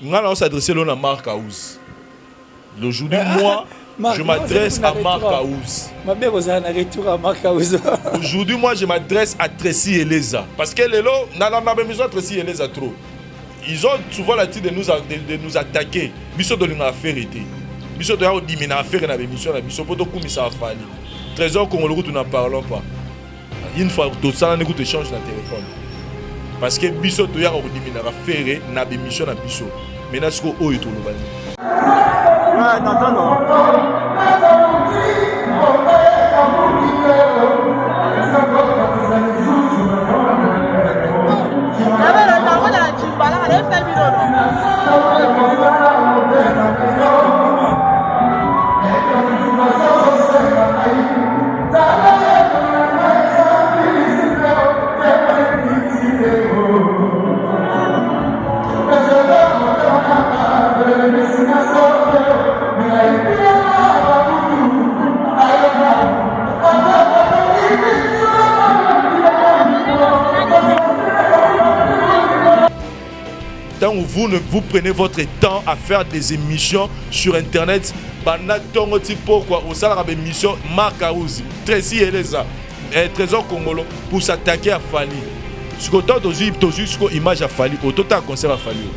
On s'adresser à Marc Aouz. Aujourd'hui, moi, je m'adresse à Marc Aouz. Aujourd'hui, moi, je m'adresse à Tracy Eleza. Parce que les lots, on a besoin de Tracy Eleza trop. Ils ont souvent l'habitude de nous attaquer. Biso de l'affaire été. Biso de l'affaire dans l'émission. Biso de l'affaire. Trésor Congolais, nous n'en parlons pas. Une fois tout ça, on écoute échange dans le téléphone. Parce que biso to ya ko dimina ka faire na émission na biso. Mais na siko oyo to lobani. Ah non non. Tant que vous prenez votre temps à faire des émissions sur internet, pourquoi au salaire de émission Marc Aouz, Tracy Eleza, Trésor Congolais pour s'attaquer à Fali. Ce que tu as image à Fali, au total concert à Fali.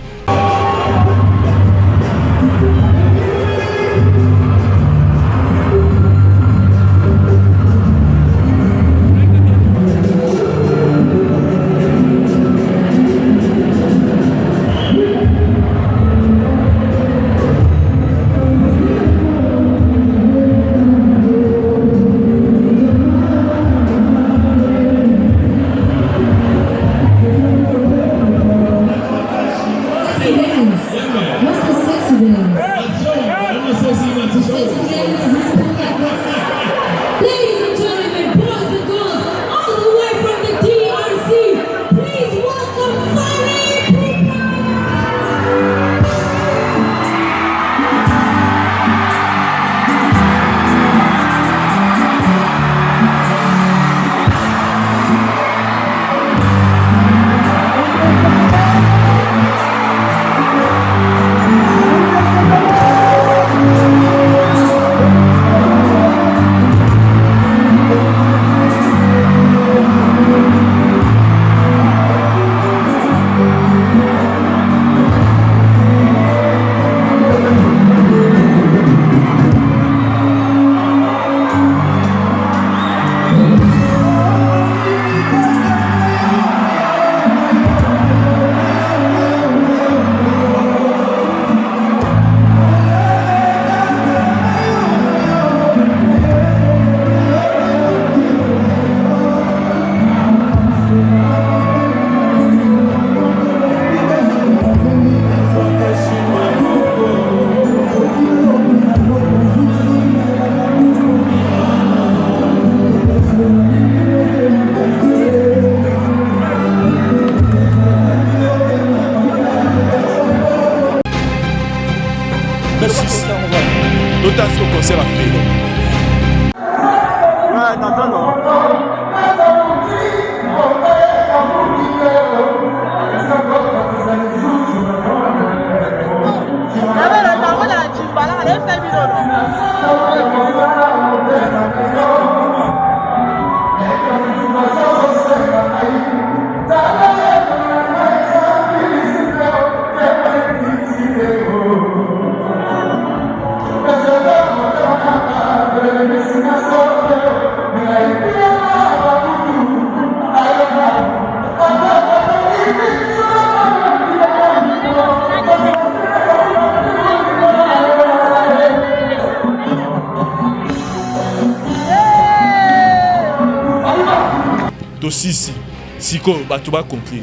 Siko batuba conclure.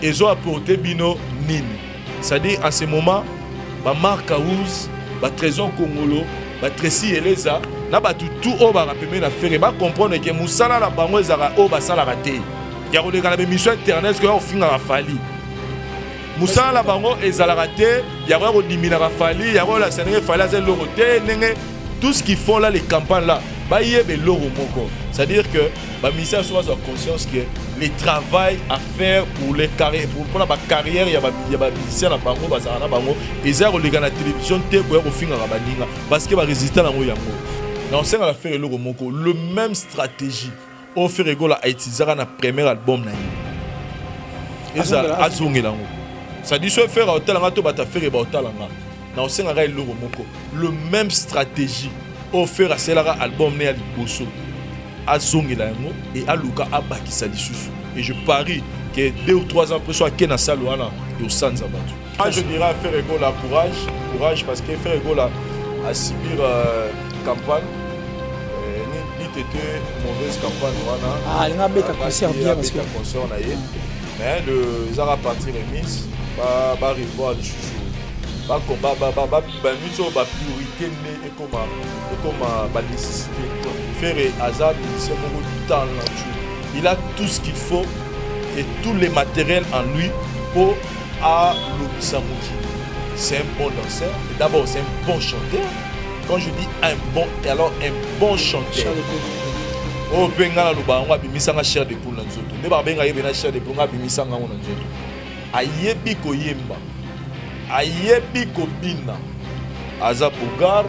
Ils ont apporté bino nini. C'est-à-dire à ce moment, Marc Aouz, Trésor Congolais, Tracy Eleza, na batu tout au barapemé na faire ba comprendre que musala la bango ezara o basala raté. Ya ko lekala émission internet que on finga la Fali. Musala la bango ezala raté, ya ko dimina la Fali, ya ko la Sénégal Fali azel loroté, tout ce qu'ils font là les campagnes là. C'est-à-dire que les ministères sont conscients que le travail à faire pour les carrières, pour la carrière, il y a des ministères à Bango, ils ont la télévision, parce que les résultats sont là. Dans ce cas, faire le même stratégie, on fait la Haïti, c'est le premier album. Ça dit que faire hôtel en faire dans ce cas, le même stratégie. Offert à cela album né à Liboso à Zongelango et à Luka Abakisa Lisusu. Et je parie que 2 ou 3 ans après soit Kena Salouana et au Sanzabatu. Moi je dirais à faire la courage parce que faire à subir campagne ni était mauvaise campagne ah il a bête concert bien parce que concert on a eu mais le Zara partir remise ba revoir les chouchous ba priorité et comme nécessité faire hasard il a tout ce qu'il faut et tous les matériels en lui pour à l'Obisamuki. C'est un bon danseur, d'abord c'est un bon chanteur. Quand je dis un bon chanteur. Oh benga lo ba ngwa bimisanga cher de poule nzoto. Ne ba benga yebena cher de poule ngwa bimisanga ngwa nzoto. Ayebi ko yemba. Ayebi ko bina. Aza Bogar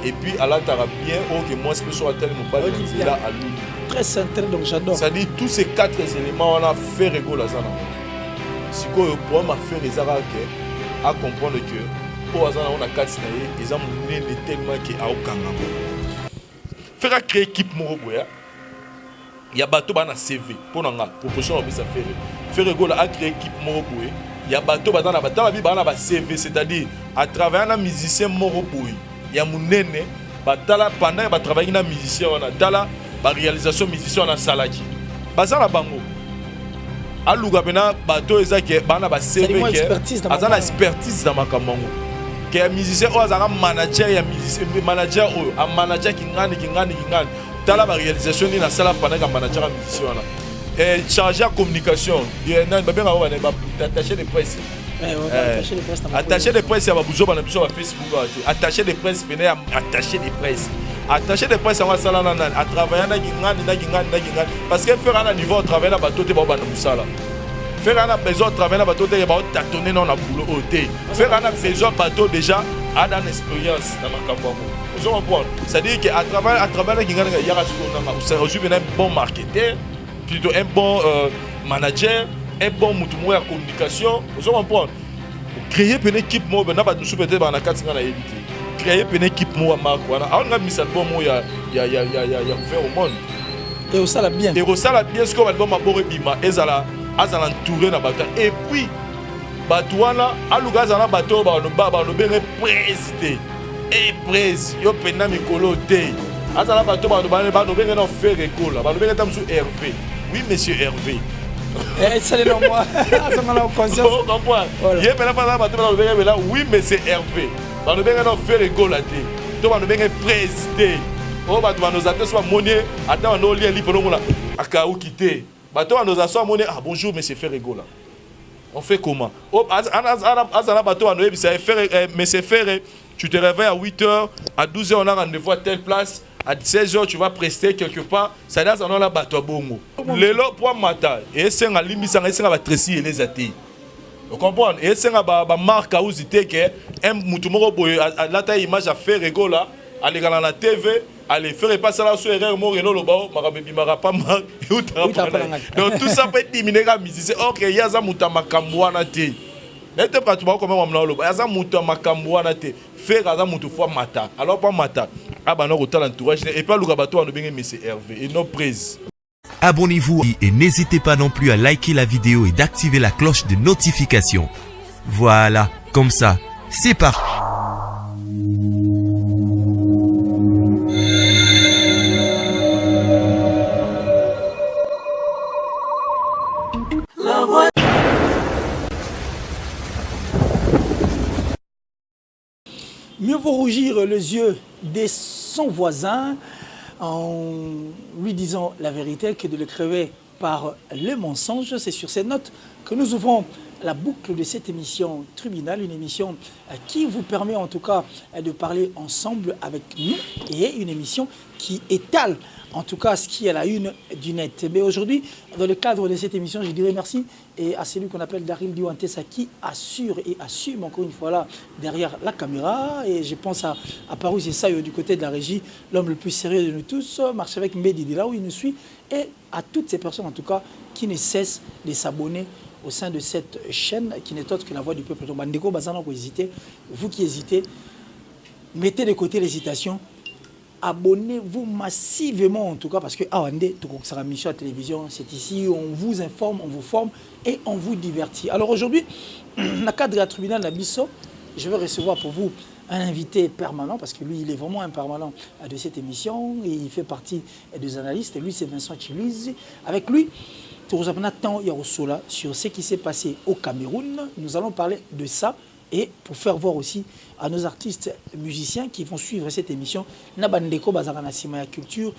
et puis alatara bien que moi je peux soit tel mon pas là à lui. Très centré donc j'adore. Ça dit tous ces 4 éléments on a fait rigolo zana. Si quoi pour ma faire les arabes à comprendre que pour azana on a 4 naïe ils ont mené tellement que a okanga. Faire créer équipe moroboya. Il y a bateau bana CV pour nga proposition on peut ça faire rigolo à créer équipe moroboya. Il y a bateau batana batana bi bana ba CV c'est-à-dire à travers un musicien moroboya. Il y a mon nene batala pendant ba travailler na musicien on a dala ba réalisation musicien on a salaki. Bazana bango. Aluga bena bateau ezaki bana ba CV que azana expertise dans makamango. Que musicien o azana manager ya musicien manager o a manager kingani dala ba réalisation ni na sala pendant ka manager ya musicien on a. Et chargé à communication, il y a un bébé attaché de presse. Attaché de presse, il y a besoin de Facebook. Attaché de presse, attaché de presse. Attaché de presse, on va à travailler parce que faire un niveau de travail à bateau, tu vas faire un besoin de travail à bateau, tu vas tâtonner dans la boulot. Faire un besoin de bateau déjà a une expérience dans ma campagne. Vous comprenez? C'est-à-dire qu'à travers il y a un bon marketeur. Plutôt un bon manager, un bon moutoumou à communication. Vous comprenez? Créer une équipe, moi, ben pas nous peut-être dans la 4 ans à éviter. Créer une équipe, moi, Marc, voilà. On a mis ça bon, moi, il y a ouvert au monde. Et au ça la bien. Et au ça la bien, ce qu'on va dire, ma boré bima, ezala entouré na bateau. Et puis, batouana, aluga zana bateau, ba no bere président. Et président, yo pena mikolo te. Azala bateau, ba no bere na faire école, ba no bere tam sous Hervé. Oui, monsieur Hervé. C'est le nom, moi. Conscience. Il y a pas là. Oui, monsieur Hervé. Ba no bere na faire école là te. To ba no bere président. Oh, ba nos attentes soit monnaie. Attends, no lien li pour nous là. Akaou quitter. Ba to nos attentes monnaie. Ah bonjour, monsieur Ferrego là. On fait comment? Oh, azala bateau no ebisa faire monsieur Ferré. Tu te réveilles à 8h, à 12h on a rendez-vous à telle place. À 16h, tu vas prester quelque part. Ça dit, on a la bateau bongo. Lelo pour matin. Et c'est un limite, c'est un tressi et les athées. Vous comprenez? Et c'est un marque à usiter que un moutoumoro à la taille image à faire rigolo là. Aller dans la TV, aller faire passer là sur erreur mort et non le bao, marabebi marapama. Donc tout ça peut être diminué à midi. C'est ok, il y a ça moutama kamouana té. N'était pas tout le monde comme on l'a dit. Il y a ça moutama kamouana té. Faire à ça moutou fois matin. Alors pas matin. Ah bah non, autant l'entourage. Et pas le gabato, on a bien monsieur Hervé. Et nos prises. Abonnez-vous et n'hésitez pas non plus à liker la vidéo et d'activer la cloche de notification. Voilà, comme ça, c'est parti. Mieux vaut rougir les yeux de son voisin en lui disant la vérité que de le crever par le mensonge. C'est sur ces notes que nous ouvrons la boucle de cette émission Tribunal, une émission qui vous permet en tout cas de parler ensemble avec nous et une émission qui étale en tout cas ce qui est à la une du net. Mais aujourd'hui, dans le cadre de cette émission, je dirais merci et à celui qu'on appelle Daryl Diouantessa qui assure et assume encore une fois là derrière la caméra. Et je pense à Parous et Sayo du côté de la régie, l'homme le plus sérieux de nous tous, marche avec Mehdi de là où il nous suit, et à toutes ces personnes en tout cas qui ne cessent de s'abonner au sein de cette chaîne qui n'est autre que la voix du peuple. Donc, Bandeko, Bazana, vous hésitez, vous qui hésitez, mettez de côté l'hésitation. Abonnez-vous massivement en tout cas parce que Awande, tout sera mission à la télévision, c'est ici où on vous informe, on vous forme et on vous divertit. Alors aujourd'hui, dans le cadre de la tribunal Nabiso, je vais recevoir pour vous un invité permanent parce que lui, il est vraiment un permanent de cette émission et il fait partie des analystes. Et lui, c'est Vincent Chiluizi. Avec lui, Tourouzapana Yarosola sur ce qui s'est passé au Cameroun. Nous allons parler de ça. Et pour faire voir aussi à nos artistes musiciens qui vont suivre cette émission, Nabandeko Bazarana Simaya culture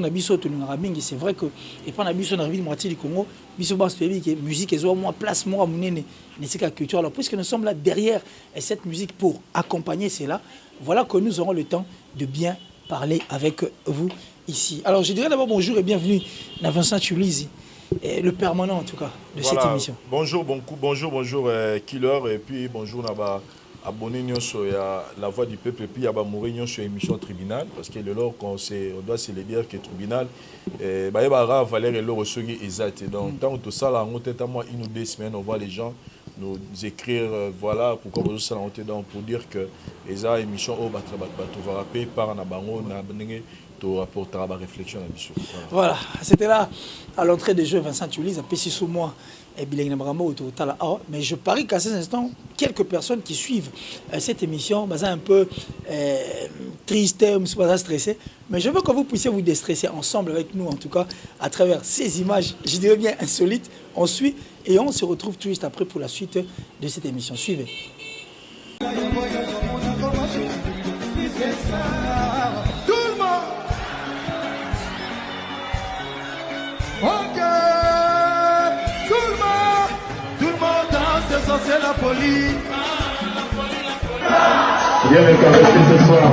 Nabiso Tolungarabing, c'est vrai que, et pas Nabiso dans la ville moitié du Congo, Biso Bas Pays, musique, et moi, place, moi, Mounene, Nessika culture. Alors, puisque nous sommes là derrière cette musique pour accompagner cela, voilà que nous aurons le temps de bien parler avec vous ici. Alors, je dirais d'abord bonjour et bienvenue à Vincent Chiluizi. Et le permanent en tout cas de cette émission. Bonjour, bonjour Killer et puis bonjour Naba abonné sur la voix du peuple et puis Yaba Mourinho sur l'émission Tribunal parce que le lors on doit se le dire que Tribunal bah Yaba Valère et Loro Sogi exact donc tant tout ça là on tête à moi une ou deux semaines on voit les gens nous écrire voilà pourquoi vous ça on donc pour dire que les émissions au va rapper par Nabango na to apporter la réflexion là-dessus. Voilà, c'était là à l'entrée des jeux Vincent Chiluizi, à Pessi sous moi et Bileng Nabramo au total. Mais je parie qu'à ces instants, quelques personnes qui suivent cette émission, bah, un peu triste, pas stressé, mais je veux que vous puissiez vous déstresser ensemble avec nous, en tout cas, à travers ces images, je dirais bien insolites. On suit et on se retrouve tout juste après pour la suite de cette émission. Suivez. Ok, tout le monde danse, ça c'est la folie. Viens me caresser ce soir.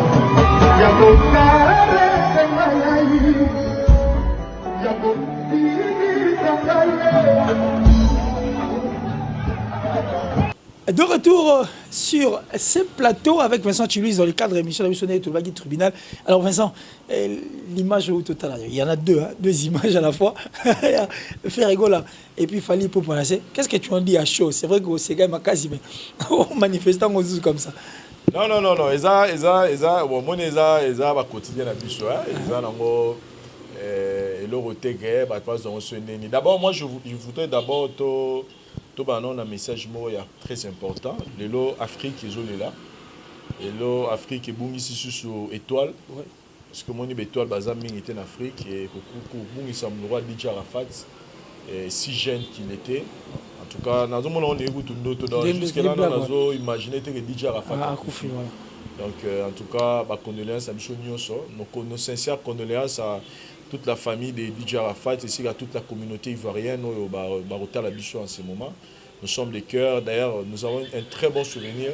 De retour sur ce plateau avec Vincent Chiluizi dans le cadre de l'émission de Toulbagui Tribunal. Alors Vincent, l'image au total, il y en a deux images à la fois. Ferrego là, et puis Fali pour placer. Qu'est-ce que tu en dis à chaud? C'est vrai que c'est quand même quasi manifestant comme ça. Non, bon, moi, va quotidien à Bissau, d'abord, moi, je voudrais d'abord un message très important. L'Afrique est là. L'Afrique est ici sur étoile. Parce que mon étoile Bazaming était en Afrique et beaucoup DJ Arafat, si jeune qu'il était. En tout cas, nous avons jusque-là, nous avons imaginé que DJ Arafat. Donc, en tout cas, condoléances à nos sincères condoléances à toute la famille de DJ Arafat et à toute la communauté ivoirienne en ce moment. Nous sommes des cœurs. D'ailleurs, nous avons un très bon souvenir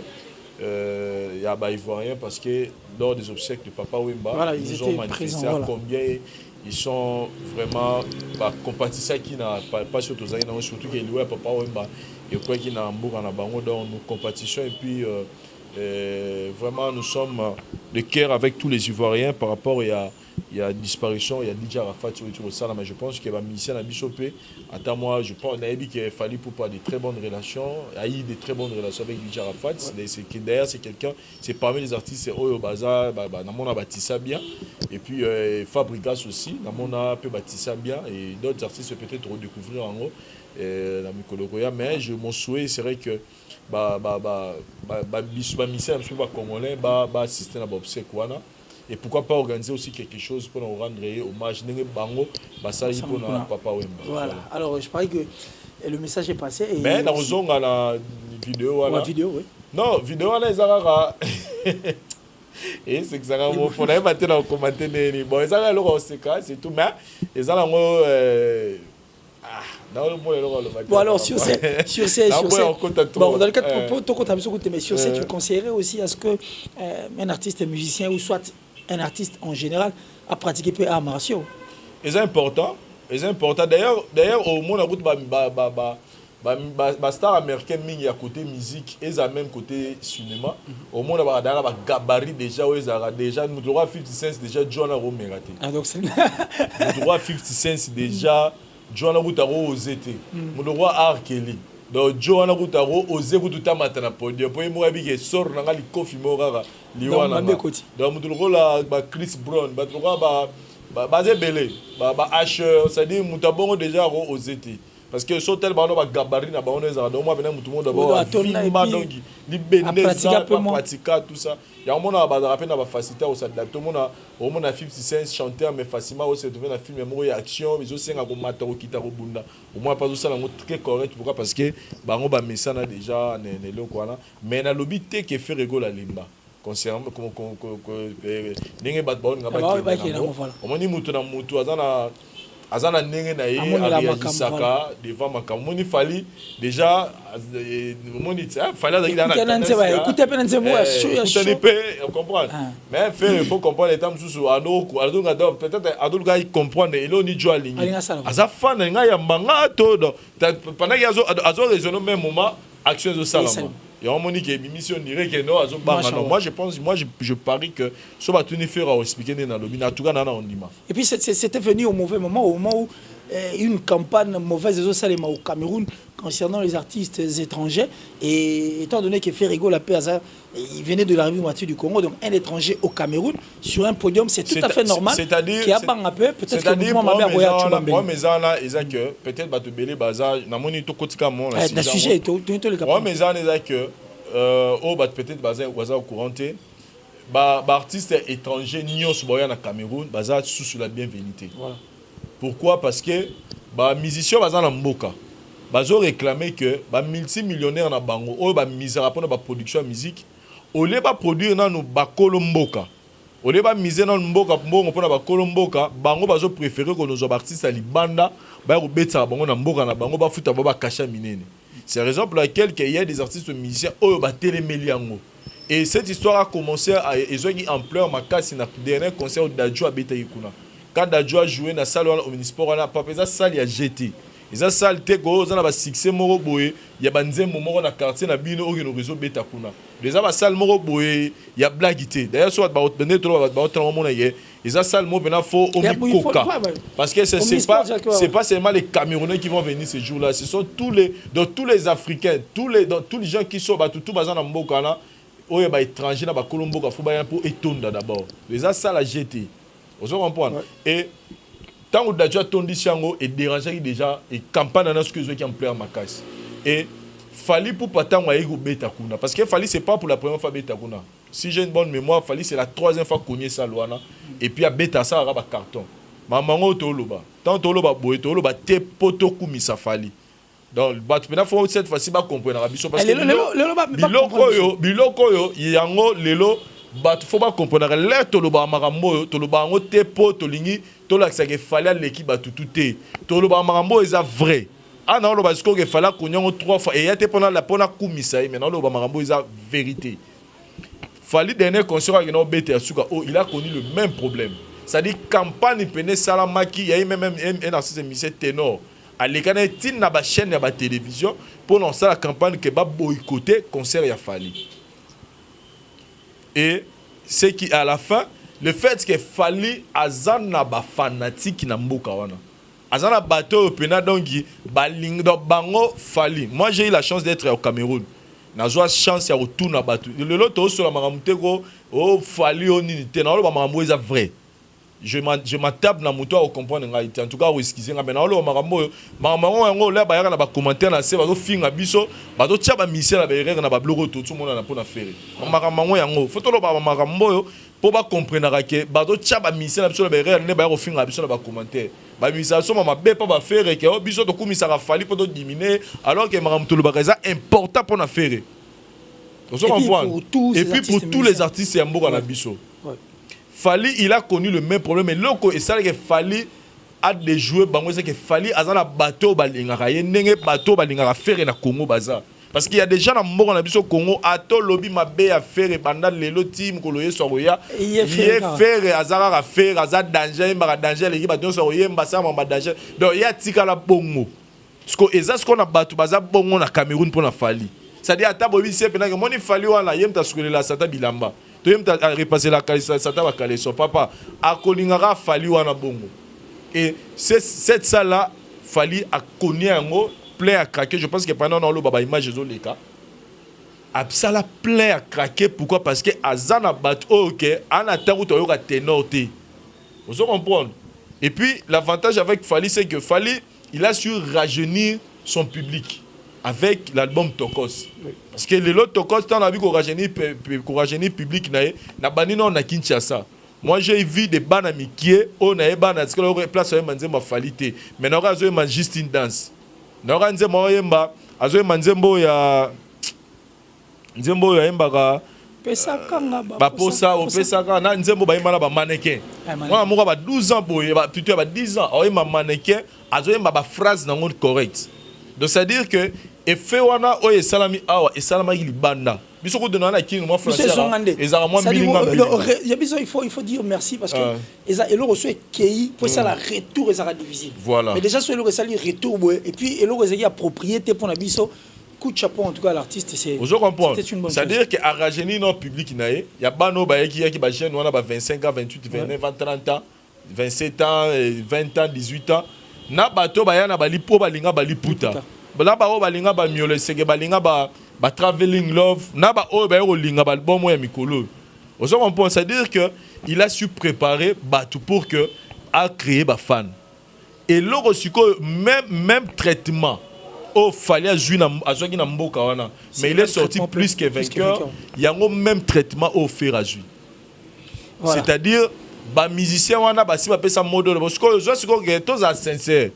ivoirien parce que lors des obsèques de Papa Wemba, voilà, ils ont manifesté à combien ils sont vraiment compatissants qui n'a pas surtout surtout qu'il est Papa Wemba et quoi qu'il n'a Hambourg en Abango dans nos compétitions et puis vraiment nous sommes de cœur avec tous les Ivoiriens par rapport il y a disparition, il y a DJ Arafat sur ça, mais je pense qu'il va ministère à Bissopé. Attends moi, je pense qu'il fallait pour pas de très bonnes relations, il y a eu de très bonnes relations avec DJ Arafat. D'ailleurs c'est quelqu'un, c'est parmi les artistes au Baza, on a bâti ça bien. Et puis Fabrikas aussi, on a peu bâti ça bien et d'autres artistes peut-être redécouvrir en haut la Mikologoya. Mais mon souhait serait que ministère congolais assister à l'obsèque. Et pourquoi pas organiser aussi quelque chose pour nous rendre hommage pour Papa Wemba. Voilà. Alors je parie que le message est passé. Et mais dans la vidéo, la vidéo, oui. Non, vidéo, là, et c'est que ça va vous faire battre dans le commentaire. Bon, ils ont c'est tout, mais ils ont Bon, alors, sur ces bon, dans le cas de mais sur ces, tu conseillerais aussi à ce que un artiste musicien ou soit un artiste en général a pratiqué peu arts martiaux. C'est important. D'ailleurs, au moins, la star américain mingi à côté musique et à même côté cinéma. Au moins, on a gabarit déjà, déjà, nous devons 50 Cent déjà, John Aro mérité. Ah, donc c'est nous devons 50 Cent déjà, John Aro aux étés. Nous devons R. Kelly. Donc, John Aro aux étés tout à matana podium. Pour moi, il sort dans le coffee morara. Donc, nous devons Chris Brown, nous devons basé belé, Asher, c'est-à-dire mutabongo déjà aux étés. Parce que sur tel ballon gabarit na ballon ezara donc moi venir tout le monde d'abord filma donc li beneza pratiquer tout ça. Il y a un monde à rappeler na facilité au s'adapter au monde a 50 Cent chanteur mais facilement au se trouver na film mo action mais aussi nga ko mata ko kita ko bunda. Au moins pas tout ça là très correct pourquoi parce que bango ba messana déjà ne lo kwana mais na lobby te que fait rigolo la limba. Concernant ndenge bat ba nga ba ki au moins ni mutu na mutu azana ndenge na ye réagisaka devant makambo moni fali déjà moni fali azaki écoutez pe nze mo on comprend mais il faut comprendre les temps sous ado peut-être ado ga comprendre elo ni jo alingi aza fan nga ya manga to pendant que azo raisonner même moment action de salama. Il y a un moment qui est mission direct que non, moi je parie que ce va tout faire à expliquer dans le lobby, en tout cas dans le Ndima. Et puis c'était venu au mauvais moment, au moment où une campagne mauvaise au Cameroun concernant les artistes étrangers. Et étant donné que Ferrigo la paix, il venait de la République moitié du Congo, donc un étranger au Cameroun sur un podium, c'est tout à fait normal. C'est-à-dire, qui a pas un peu, peut-être que le mouvement peut-être va te béler bazar, na moni to kotika mon la sujet tout le cas. Mais ça est que peut-être bazar au couranté. Artiste étranger nyos boya na Cameroun, bazar sous la bienvenue. Voilà. Pourquoi? Parce que musicien bazar na mboka. Bazo réclamer que multimillionnaire na bango o misera pour na production musique au lieu ba produire na no bakolo mboka au lieu ba miser na mboka mbongo pour na bakolo mboka bango bazo préférer que nos artistes à libanda ba ko betsa bango na mboka na bango ba futa ba kasha minene. C'est la raison pour laquelle il y a des artistes musiciens o ba téléméliango. Et cette histoire a commencé à ezogi ampleur makasi na dernier concert d'Adjo à Beta Ikuna. Quand Adjo a joué na salle au Omnisport na pas ça salle ya jeté. Ils ont salté go za na ba succès moko boye ya banzembo moko na quartier na bino oki no réseau beta kuna déjà ba salle moko boye ya blaguité d'ailleurs soit ba bende to ba otran mona ye ils ont salle moko na fo omi coca parce que c'est pas seulement les Camerounais qui vont venir ce jour-là, ce sont tous les Africains, tous les gens qui sont tout bazan na mboka na oye ba étranger na ba kolombo ka fo ba pour étonda d'abord les ont salle à jeter vous comprenez et tant que Dadjo a tondi Siango et dérangé déjà et campagne dans ce que je veux qui en plaît à ma casse et Fali pour pas tant à beta kuna parce que Fali c'est pas pour la première fois beta kuna si j'ai une bonne mémoire Fali c'est la troisième fois qu'on y est salouana et puis à beta ça aura carton mamango toloba tant toloba boy toloba te poto kumisa Fali donc maintenant faut cette fois-ci pas comprendre biso parce que biloko yo yango lelo il faut pas comprendre les toloba marambo toloba ngo te po tolingi tolakisa ke fallait l'équipe tout tout toloba marambo est vrai ah non le parce que fallait qu'on trois fois et était pendant la pona kumisa mais non le marambo est vérité fallait dernier concert avec no bete asuka oh il a connu le même problème c'est-à-dire campagne pene salamaki il y a même un artiste musicien ténor à l'écran tin na ba chaîne na ba télévision pour lancer la campagne que ba boycotter concert ya Fali. Et c'est qui à la fin le fait que Fali azana ba fanatique na mboka wana azana bateau pena donc baling do bango Fali. Moi j'ai eu la chance d'être au Cameroun na joie chance ya retourner na bateau le loto sur la maramuteko oh Fali oni te na lo ba marambo est vrai je m'attape na moto à comprendre en tout cas excusez nga maintenant lo marambo yango là ba yaka na ba commentaire na se ba zo finga biso ba zo tia ba misela ba erreur na ba blogo to tout monde na pona faire marambo yango faut lo ba marambo yo pour ba comprendre que ba zo tia ba misela biso ba erreur ne ba yo finga biso na ba commentaire ba misela so mama be pas ba faire que biso to kumisa ka Fali pour diminuer alors que marambo to lo ba ça important pour na faire et puis pour tous les artistes ya mboka na biso Fali, il a connu le même problème. Mais loco, et ça, il fallait a des joueurs bango c'est que fali azana bateau balingaka ye ndenge bateau balingaka faire na Congo baza parce qu'il y a des gens dans moko na biso Congo ato lobby mabe ya faire banda lelo team koloye soroya ye faire azara faire aza danger mbaka danger l'équipe bateau soroye mbasa mamba danger donc ya tika la bongo ce qu'on a battu baza bongo na Cameroun pour na fali c'est-à-dire ata bobi c'est pendant que moni fali wana yemta sukule la sata bilamba to yemta repasser la kalisa sata ba kaleso papa akolingaka fali wana bongo et cette salle là fali a connu yango plein à craquer. Je pense que pendant dans le baba image les cas ça la plein à craquer. Pourquoi? Parce que azana bat ok en attendant to yoka ténor té vous comprendre. Et puis l'avantage avec Fali c'est que Fali il a su rajeunir son public avec l'album Tokos. Oui. Parce que les autres Tokos tant a vu qu'on rajeunir public na bani non na Kinshasa. Moi j'ai vu des bannes mikié on a bannes parce que leur place au manze ma Falité mais non razo man juste une danse. Nora nzembo yemba azo manzembo ya nzembo ya yemba ka pesa kanga ba posa o pesa ka na nzembo ba yemba na ba mannequin moi moko ba 12 ans boye ba plutôt ba 10 ans o yemba mannequin azo yemba ba phrase na ngol correct donc c'est à dire que et fait wana o e salami awa e salama libanda biso ko dona na kini moi français ezara moi milinga il faut dire merci parce que et le reçu kei pour ça la retour et ça difficile voilà mais déjà sur le resali retour et puis et le resali a propriété pour na biso coup de chapeau en tout cas l'artiste c'est une bonne chose c'est à dire que a rajeuni notre public naé y a ba no ba qui ba jeune wana ba 25 ans 28 29 ans 30 ans 27 ans 20 ans 18 ans na bato ba yana ba lipo ba linga ba liputa là ba o ba linga ba miole sege ba linga ba traveling love na ba o ba yo linga ba album ya mikolo on comprend c'est à dire que il a su préparer bato pour que a créer ba fan et loro siko même traitement au fallait jouer na mboka wana mais il est sorti plus que vainqueur il y a un même traitement au faire à jouer voilà. C'est-à-dire ba musicien wana ba si ba pesa modèle parce que je suis que tous à sincère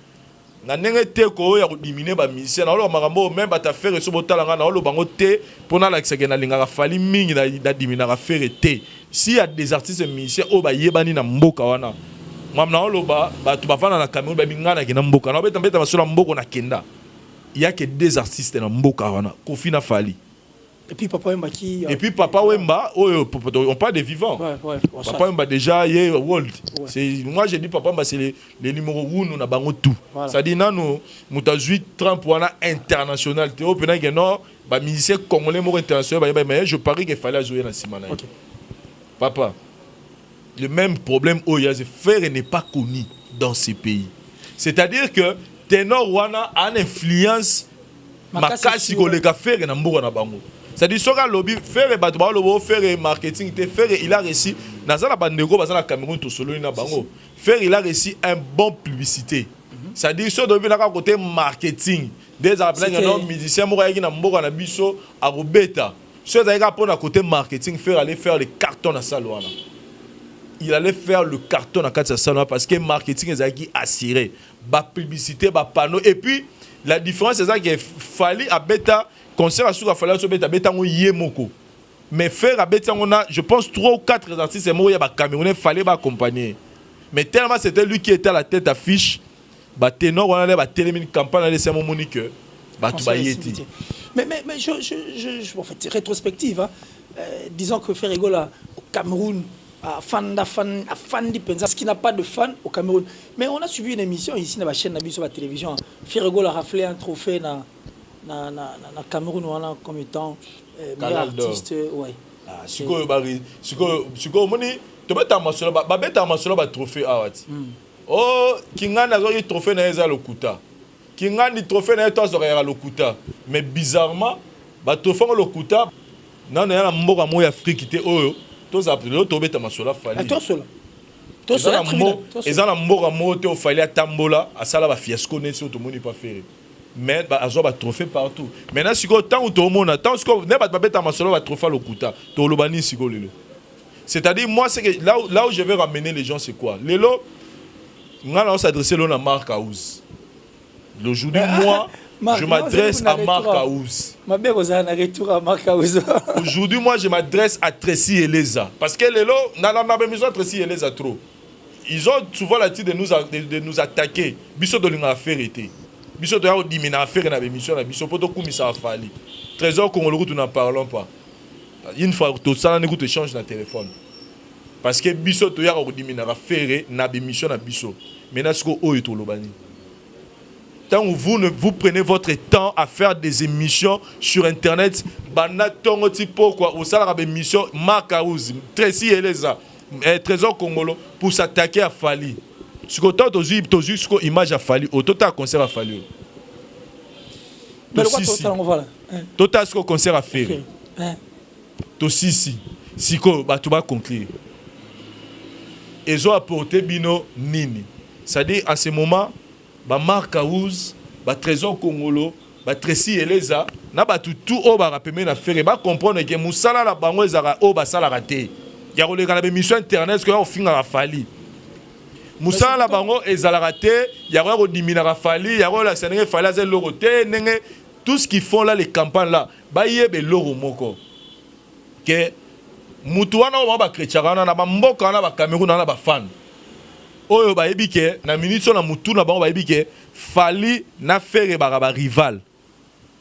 na ndenge te ko ya diminuer ba musicien na lo makambo même ba ta faire so botalanga na lo bango te pona la kiseke na linga fali mingi na diminuer na faire te si y a des artistes musiciens o ba yebani na mboka wana mwam na lo ba tu ba fana na Cameroun ba bingana ke na mboka na beta beta masolo mboko na kenda il y a que des artistes dans mboka wana Kofi na Fali. Et puis Papa Wemba qui et puis Papa Wemba on parle des vivants. Ouais, Papa Wemba déjà il est world. Ouais. C'est moi j'ai dit Papa Wemba c'est les numéro 1 na bango tout. Voilà. Ça dit nanu mutazui Trump wana international te o pena que non ba musicien congolais mo international mais je parie qu'il fallait jouer dans Simana. Okay. Papa le même problème au ya c'est faire n'est pas connu dans ces pays. C'est-à-dire que ténor wana a une influence makasi kolega faire na mboka na bango. C'est-à-dire soka lobby faire bato ba lobo faire marketing te faire il a réussi na za na bandeko ba za na Cameroun to solo na bango. Faire il a réussi un bon publicité. C'est-à-dire so dobi na côté marketing des appelés non musicien mo yaki na mboka na biso a robeta. So za ka pour na côté marketing faire aller faire les cartons na salle wana. Il allait faire le carton à 4 salons parce que marketing est qui assuré ba publicité ba panneau et puis la différence c'est ça qu'il fallait à bêta concert à sur fallait sur bêta on yemoko mais faire à bêta on a je pense 3 ou 4 artistes moi il y a ba Camerounais fallait ba accompagner mais tellement c'était lui qui était à la tête affiche ba ténor on allait ba télémine campagne de Saint Monique ba tout ba yeti mais je en fait rétrospective hein, disons que faire rigolo au Cameroun fan di penza ce qui n'a pas de fan au Cameroun mais on a subi une émission ici dans la chaîne sur la télévision Ferrego a raflé un trophée na Cameroun voilà comme étant meilleur artiste ouais siko moni to beta masolo ba beta masolo ba trophée awati oh kingana zo trophée na eza lokuta kingani trophée na to zo ya lokuta mais bizarrement ba trophée lokuta na na mboka mo ya Afrique te oyo tous appelés to beta masola fali to sola ezana mboka moto o fali atambola asala ba fiasco ne so to moni pas faire mais ba azo ba trophée partout maintenant siko tant to mona tant siko ne ba beta masola ba trophée lokuta to lobani siko lelo c'est-à-dire moi c'est que là où je vais ramener les gens c'est quoi lelo ngana on s'adresser là na Mark House aujourd'hui moi je m'adresse à Mark House. Aujourd'hui, moi, je m'adresse à Tracy Eleza. Parce que Lelo, n'a pas besoin de Tracy Eleza trop. ils ont souvent l'habitude de nous attaquer. Biso de l'une affaire était. Biso de l'une affaire dans l'émission, biso poto kumisa afali. Trésor Congolais, nous n'en parlons pas. Une fois tout ça, on écoute échange dans le téléphone. Parce que biso to ya ko dimina affaire na émission na biso. Maintenant ce ko o eto lobani. Tant vous prenez votre temps à faire des émissions sur internet, bana tongo tipo quoi, au salaire émission Makaouz, Tracy Eleza, Trésor Congolais pour s'attaquer à Fali. Ce que tu as image à Fali, au total concert à Fali. Mais le quoi total on va là. Total ce que concert à faire. To si si ko ba tu vas conclure. Ils ont apporté bino nini. C'est-à-dire à ce moment ba Makaouz, ba Trésor Congolais, ba Tracy Eleza, na ba tout o ba rappeler na faire ba comprendre que musala la bango ezara o ba sala raté. Ya ko le kana émission internet que au fin à Fali. Musala la bango ezala raté, ya ko dimina Fali, ya ko la senenge Fali azel loroté, nenge tout ce qu'ils font là les campagnes là, ba yebe loro moko. Que mutuana o ba kretiana na ba mboka na ba Cameroun na ba fan. Oyo ba ebike na minute na mutu na bango ba ebike Fali na faire ba rival.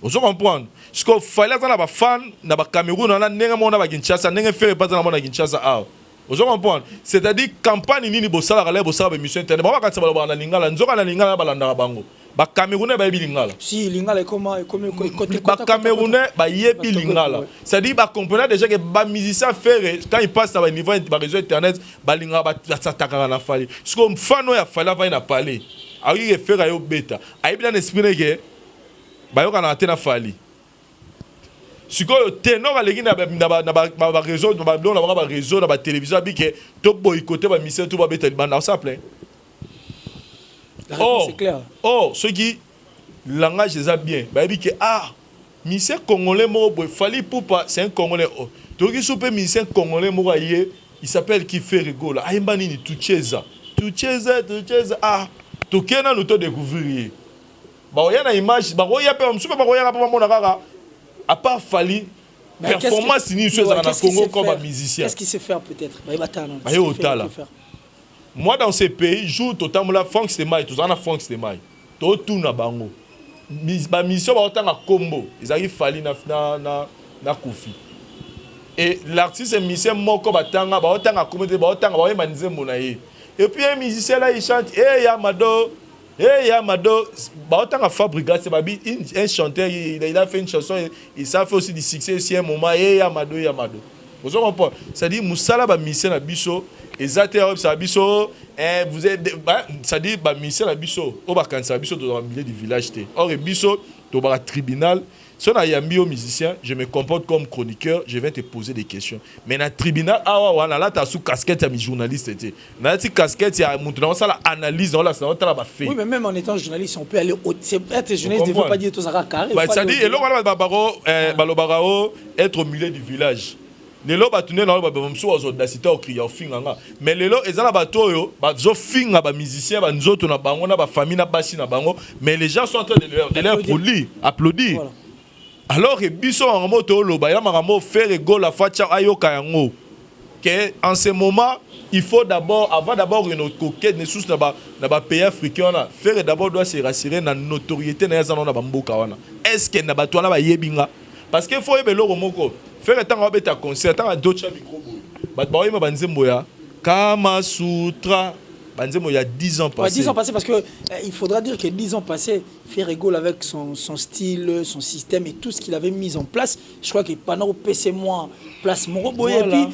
Vous comprenez? Ce que Fali na ba fan na ba Cameroun na nenga mona ba Kinshasa, nenga faire pas na mona Kinshasa ah. Vous comprenez? C'est-à-dire campagne nini bo sala ba mission internet. Ba ka tsaba ba na lingala, nzoka na lingala ba landa bango. Ba Camerounais ba yebi lingala. Si lingala est comment côté ba Camerounais ba yebi lingala. C'est-à-dire ba comprendre déjà que ba musicien faire quand il passe à niveau ba réseau internet ba lingala ba s'attaquer na Fali. Ce que fano ya Fali va na parler. Ari faire ayo beta. Ayebi na esprit que ba yo kana tena Fali. Ce que ténor aleki na ba réseau na ba réseau na ba télévision bi que to boycotter ba musicien to ba beta banda ça plaît. C'est clair. Oh, ceux qui langage est bien. Bah, il dit que ah, monsieur congolais il fallait pour pas, c'est un congolais. Oh, donc il soupe monsieur congolais il s'appelle qui fait rigoler. Ah, il m'a dit Tucheza. Ah, Tokena nous te découvrir. Bah, il y a une image. Bah, il y a pas, super, bah, il y a pas mon agara. À part Fali, performance ni chose dans le Congo comme musicien. Qu'est-ce qu'il sait faire peut-être? Bah, il va t'en. Bah, il va moi dans ces pays joue totalement la Franck Stemai tout ça na Franck Stemai to tout na bango ba mission ba otanga combo ils arrivent Fali na Kofi et l'artiste musicien moko batanga ba otanga comité ba otanga ba yema nzembo na ye et puis un musicien là il chante eh Yamado ba otanga Fabrica c'est babi un chanteur il a fait une chanson il ça fait aussi du succès aussi un moment eh Yamado vous comprenez ça dit musala ba musicien na biso exactement ça biso vous êtes ça dit ba mission la biso au ba kansa biso dans le milieu du village té or biso to ba tribunal si on a yambi au musicien je me comporte comme chroniqueur je vais te poser des questions mais na tribunal wana là ta sous casquette à mi journaliste té na ti casquette ya maintenant ça la analyse là ça on ba fait. Oui mais même en étant journaliste on peut aller être journaliste ne veut pas dire tout ça carré. Ça dit et là on va balobaro être au milieu du village. Les lots batournés dans le babamso aux audacité au crier au finganga mais les lots ezala batoyo bazo finga ba musicien ba nzoto na bango na ba famille na basi na bango mais les gens sont en train de leur applaudir voilà. Alors que biso en moto lo ba ya maramo faire ego la facha ayoka yango que en ce moment il faut d'abord avant d'abord une coquette ne sous na ba pays africain na faire d'abord doit se rassurer na notoriété na yazana na ba mboka wana est-ce que na bato na ba yebinga parce que faut ebelo romoko faire un temps à concert, tant à d'autres micro. Bah, Banzembo ya Kama Sutra. Banzembo il y a 10 ans passés. 10 ans passés parce que il faudra dire que 10 ans passés, fait rigole avec son style, son système et tout ce qu'il avait mis en place. Je crois que pendant PC moi place Morobo et puis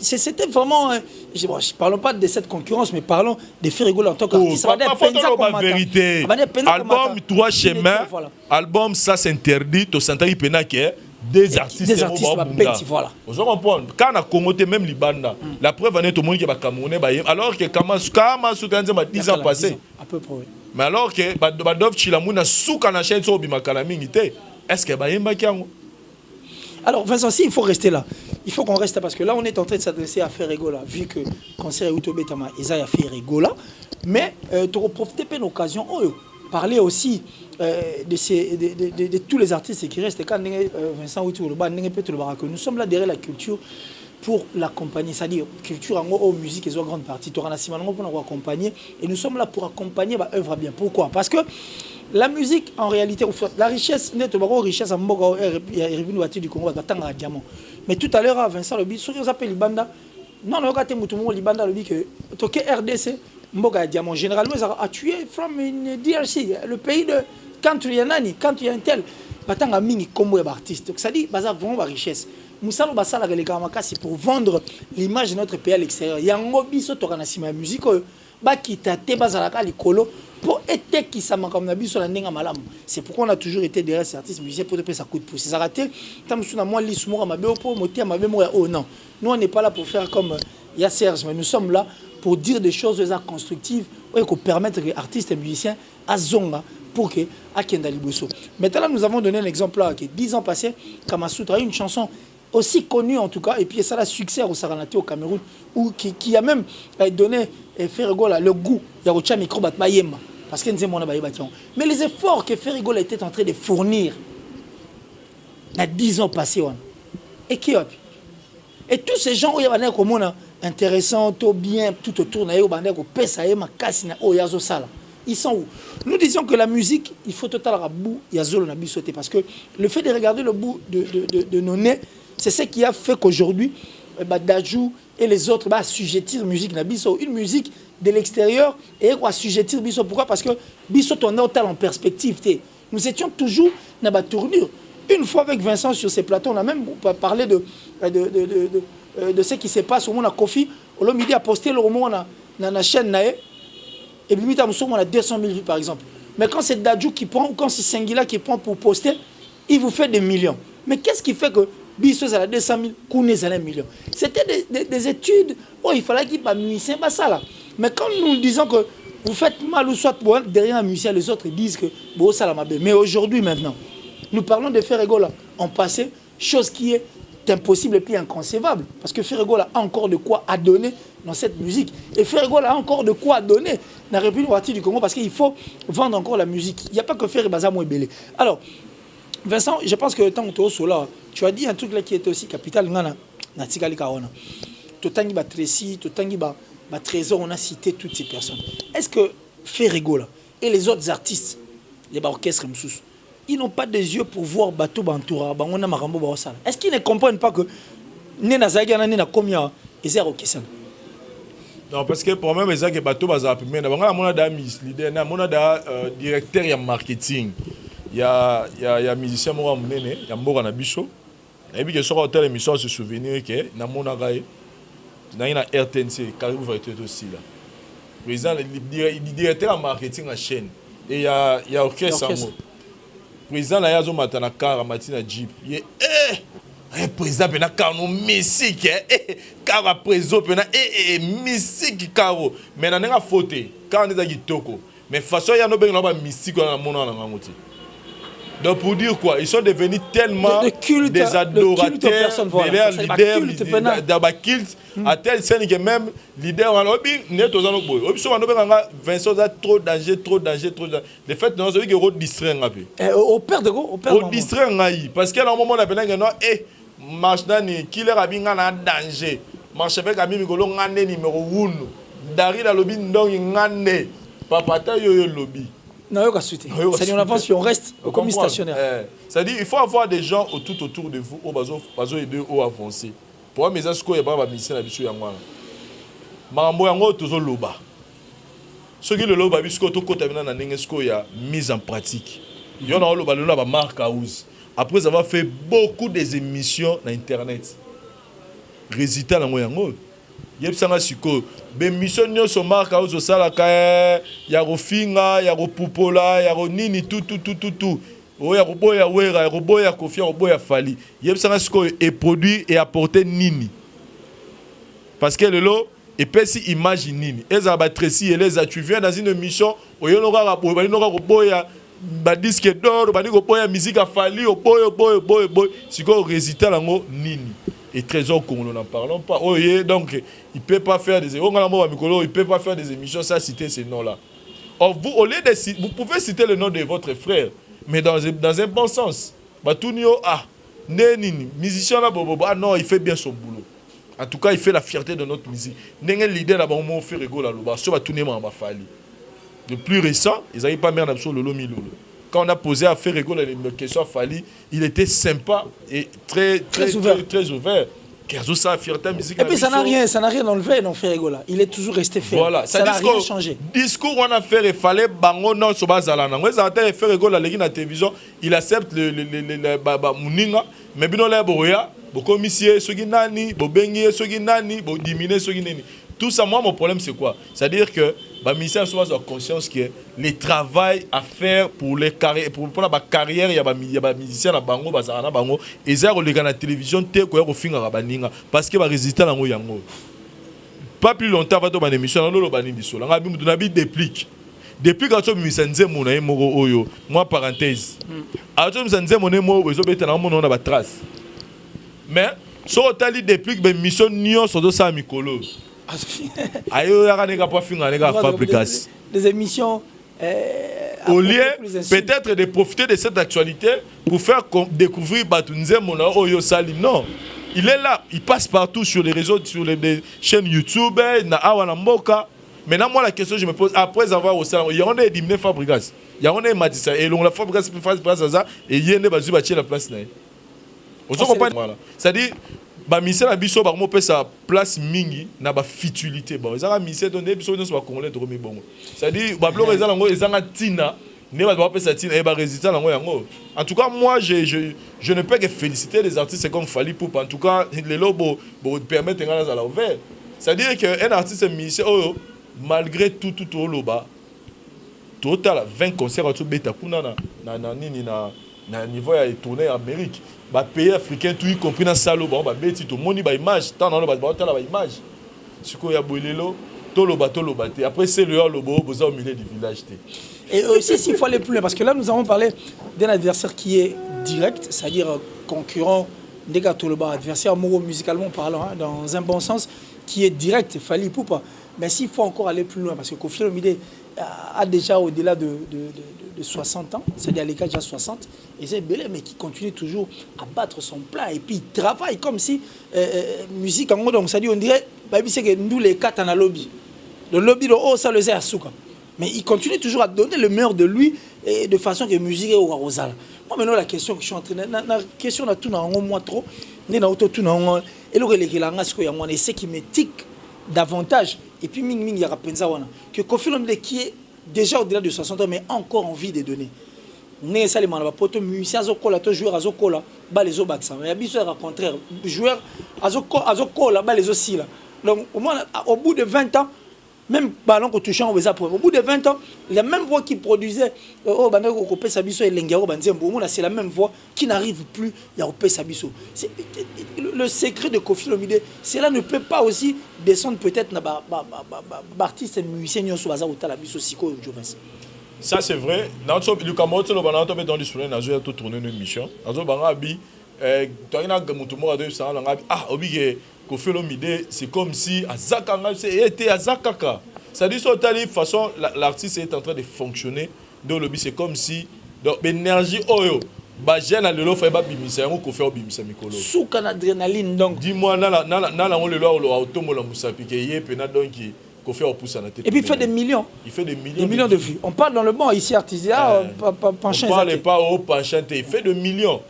c'était vraiment je parlons pas de cette concurrence mais parlons de faire rigoler en tant qu'artiste. La vérité. Album 3 chemins. Album ça s'interdit au centre Ipenake. Des artistes voilà. Vous comprenez quand on a Congoté même Libanda la preuve en est tout le monde qui va Camerounais alors que Kama 10 ans passés à peu près mais alors que Badov Chilamuna souka na chaîne so bimakala mingi té est-ce que bayemba kiango. Alors Vincent, si il faut rester là, il faut qu'on reste là parce que là on est en train de s'adresser à Ferregola vu que concert est Utobetama Isaiah Ferregola mais tu profiter de l'occasion parler aussi de tous les artistes qui restent. Quand Vincent Ouitouloba, nous sommes là derrière la culture. pour l'accompagner, c'est-à-dire culture en musique est une grande partie. Pour nous accompagner et nous sommes là pour accompagner ma œuvre bien. Pourquoi? Parce que la musique en réalité, la richesse, richesse du Congo, diamant. Mais tout à l'heure, Vincent le dit, ceux qui appellent Libanda, non, non, quand tu Libanda le dit que toqué RDC, Mboga diamant. Généralement, ils ont tué from in DRC, le pays de quand tu y a nani, quand tu y a un tel, batanga mingi comme artiste. Donc ça dit, baza vraiment la richesse. Moussalo basala c'est pour vendre l'image de notre pays à l'extérieur. Il y a un hobby sur la musique, qui t'a te bazalaka likolo pour être qui ça comme nabi sur la nenga malam. C'est pourquoi on a toujours été derrière ces artistes musiciens pour te payer sa coup de pouce. C'est raté. Tant que moi lismo ma pour moter ma mémoire. Oh non, nous on n'est pas là pour faire comme il y a Serge, mais nous sommes là pour dire des choses constructives et pour permettre aux artistes et musiciens à zonga pour que à Kenda Liboso. Maintenant nous avons donné un exemple là que 10 ans passés, Kamasutra, une chanson aussi connu en tout cas, et puis ça a succès au Saranaté au Cameroun, qui a même donné Ferregola le goût, il y a un micro parce qu'il mais les efforts que Ferregola était en train de fournir, il y a 10 ans passés, et qui a et tous ces gens où il y a un intéressant, tout bien, tout autour, ils sont où? Nous disions que la musique, il faut totalement bout, il y a Zolo Nabi sauté, parce que le fait de regarder le bout de nos nez, c'est ce qui a fait qu'aujourd'hui, Dajou et les autres assujettir musique Nabiso, une musique de l'extérieur et assujettir Biso. Pourquoi? Parce que Biso tournait autant en perspective. Nous étions toujours dans la tournure. Une fois avec Vincent sur ces plateaux, on a même parlé de ce qui se passe au monde à Kofi. Au midi a posté le roman dans la chaîne Nae. Et puis on a 200 000 vues par exemple. Mais quand c'est Dajou qui prend, ou quand c'est Sengila qui prend pour poster, il vous fait des millions. Mais qu'est-ce qui fait que Bisso à 200 000, Kouné à 1 million? C'était des études. Oh, il fallait qu'il y ait un musicien, ça là. Mais quand nous disons que vous faites mal ou soit derrière un musicien, les autres disent que bon, ça la mais aujourd'hui maintenant, nous parlons de Ferregola en passé, chose qui est impossible et puis inconcevable. Parce que Ferregola a encore de quoi à donner dans cette musique. Et Ferregola a encore de quoi à donner dans la République du Congo parce qu'il faut vendre encore la musique. Il n'y a pas que Ferregola Mouébélé. Alors, Vincent, je pense que tant que tu es là, tu as dit un truc là qui était aussi capital. Totangi Batressi, Totangi Trésor, on a cité toutes ces personnes. Est-ce que Ferregola et les autres artistes, les orchestres, ils n'ont pas des yeux pour voir Bateau Bantoura, on a Marambo Baosala? Est-ce qu'ils ne comprennent pas que Nena Zagana Nena Komia et Zéro Kessan? Non, parce que le problème c'est que Bateau Bazar, mais on a des leader, on a des directeurs de marketing. Il y a un musicien qui il y a Mbora Nabicho. Et puis, sur l'hôtel émission, se souvenir que dans mon agaï, dans une RTNC, Caribou va être aussi là. Président, le directeur en marketing en chaîne. Et il y a orchestre. Président, il y a un car, Matina Jeep. Il est président, il y a un car, musique. Car président, il y a musique. Mais il y a un faute. Car il y a un toko. Mais de toute façon, il y a un mystique dans le monde. Donc pour dire quoi, ils sont devenus tellement des adorateurs, des leaders, d'Abakilt, à tel scène que même leader en lobby, net aux anobos. Vincent a trop danger. Le fait que nous avons distrait un peu. Au père de go, au distrait un parce qu'à un moment on a besoin de marche d'année, killer a bien un danger. Marche avec ami Migolo ngane numéro 1. Dari la lobby ndong ngane. Papa ta yo lobby. Non, on avance puis on reste comme stationnaire. C'est-à-dire qu'il faut avoir des gens tout autour de vous au bazo et deux au avancer. Pour moi, mes asko et baba mission la biso yangwana. Marambo yango tozo loba. Ce qui le loba bisko to kota bina na nengesko ya mise en pratique. Yo na loba le loba marque house. Après avoir fait beaucoup des émissions sur internet. Résultat na yango. Yebsanga siko bemission nyonso marque house osalaka ya rofinga ya ropupola ya nini tout oya roboya wera roboya kofia roboya fali yebsanga siko et produit et apporter nini parce que le lot et pesi image nini eza Batressi et les tu viens dans une émission oyonora roboya ba disque d'or ba roboya musique a fali boy siko résultat lango nini. Et Trésor Congo, n'en parlons pas. Oh, yeah, donc, il ne peut pas faire des émissions. Il peut pas faire des émissions sans citer ces noms-là. Or, vous, au lieu de vous pouvez citer le nom de votre frère, mais dans un bon sens. Batunio, Nenini, musicien là, non, il fait bien son boulot. En tout cas, il fait la fierté de notre musique. N'engel l'idée là-bas, on fait rigoler là, bas, sur tout le monde Fali. Le plus récent, ils n'avaient pas mis en absence Lolo Milolo. Quand on a posé à faire rigoler les questions à Fali, il était sympa et très ouvert. Ça, fierté musique. Et puis ça n'a rien enlevé dans Ferregola. Il est toujours resté fait. Voilà, ça n'a rien changé. Discours on a fait, il fallait bango non sur bazalana. Moi ça a fait Ferregola la la télévision, il accepte le muninga, mais bino la boya, bo commissaire sogi nani, bo bengi sogi nani, bo diminuer sogi nani. Tout ça, moi, mon problème, c'est quoi? C'est-à-dire que le ministère a conscience que le travail à faire pour les carrières, pour la carrière, il y a des musiciens à Bango, Bango, et ils ont la télévision, parce que les résultats sont là. Pas plus longtemps, il y a une émission, il y a une déplique. Depuis que je me suis dit, moi, parenthèse, je me suis dit, je me trace. Mais, si on a dit déplique, il y a une mission, des émissions au lieu peut-être de profiter de cette actualité pour faire découvrir Batunze Mona Oyo Sali. Non, il est là, il passe partout sur les réseaux, sur les chaînes YouTube, na Awana Mboka. Maintenant, moi, la question que je me pose, après avoir au salon, il y a un éliminé Fabrigas, il y a un Matissa, et l'on la Fabrigas fait place à ça, et il y a un Bazu Bati la place. Vous comprenez? C'est-à-dire, mission na biso ba mo pesa place mingi na ba futilité bon ezanga mission donné biso nyonso ba congolais to mi bon c'est-à-dire ba bloko ezanga ngo ezanga tina ne ba pesa tina et ba résultat nango yango. En tout cas moi je ne peux que féliciter les artistes comme Fally Ipupa. En tout cas les lobo permettre ngana za la ouvert, c'est-à-dire que un artiste mission oh, malgré tout au loba total 20 concerts à tout beta kuna na nini na niveau ya tourner en Amérique. Les pays africains, tout y compris dans Salo, tout le monde a une image, tant dans le image. Ce qu'il y a Boulelo, tout le bateau. Après, c'est le lobo, vous au milieu du village. Et aussi, s'il faut aller plus loin, parce que là, nous avons parlé d'un adversaire qui est direct, c'est-à-dire concurrent, adversaire musicalement parlant, hein, dans un bon sens, qui est direct, Fally Ipupa. Mais s'il faut encore aller plus loin, parce que Koffi Olomide a déjà au-delà de 60 ans, c'est-à-dire les cas déjà 60, et c'est belé, mais qui continue toujours à battre son plein, et puis il travaille comme si musique en gros, donc ça dit on dirait, c'est que nous les quatre en a lobby. Le lobby de haut, ça le sait à Souka. Mais il continue toujours à donner le meilleur de lui, et de façon que la musique est au Rosal. Moi maintenant la question que je suis en train de... La question là tout dans moi trop, et c'est qui m'éthique davantage. Et puis, il y a que Koffi Olomide qui est déjà au-delà de 60 ans, mais encore envie de donner. Né ça les manaba poto musicien azokola to joueur azokola ba les obaksa mais biso au contraire joueur azokola ba les aussi là. Donc au moins au bout de 20 ans même ballon que touchant au bout de 20 ans la même voix qui produisait oh bana ko pesa biso elengero banzembo on c'est la même voix qui n'arrive plus ya ko pesa biso. C'est le secret de Koffi Olomide, cela ne peut pas aussi descendre peut-être na artiste musicien nyoso baza otala biso siko Jovense. Ça c'est vrai. Le Cameroun, le Banana, on dans l'histoire, on a tout tourné une émission. On a Bangabi, Koffi Olomide, c'est comme si Azakanga, c'était Azakaka. Ça dit sur telle façon, l'artiste est en train de fonctionner. Donc c'est comme si l'énergie oyo, jeune à l'élo fait pas bimisa, on Koffi Olomide mikolo. Sous can adrénaline donc. Dis-moi, na on le loi le automo la musapi qui est pena donc qui. Et puis il fait des millions. Il fait des millions de vues. On parle dans le banc ici, artisanat, penchant. On ne parle pas au penchant. Il fait des millions.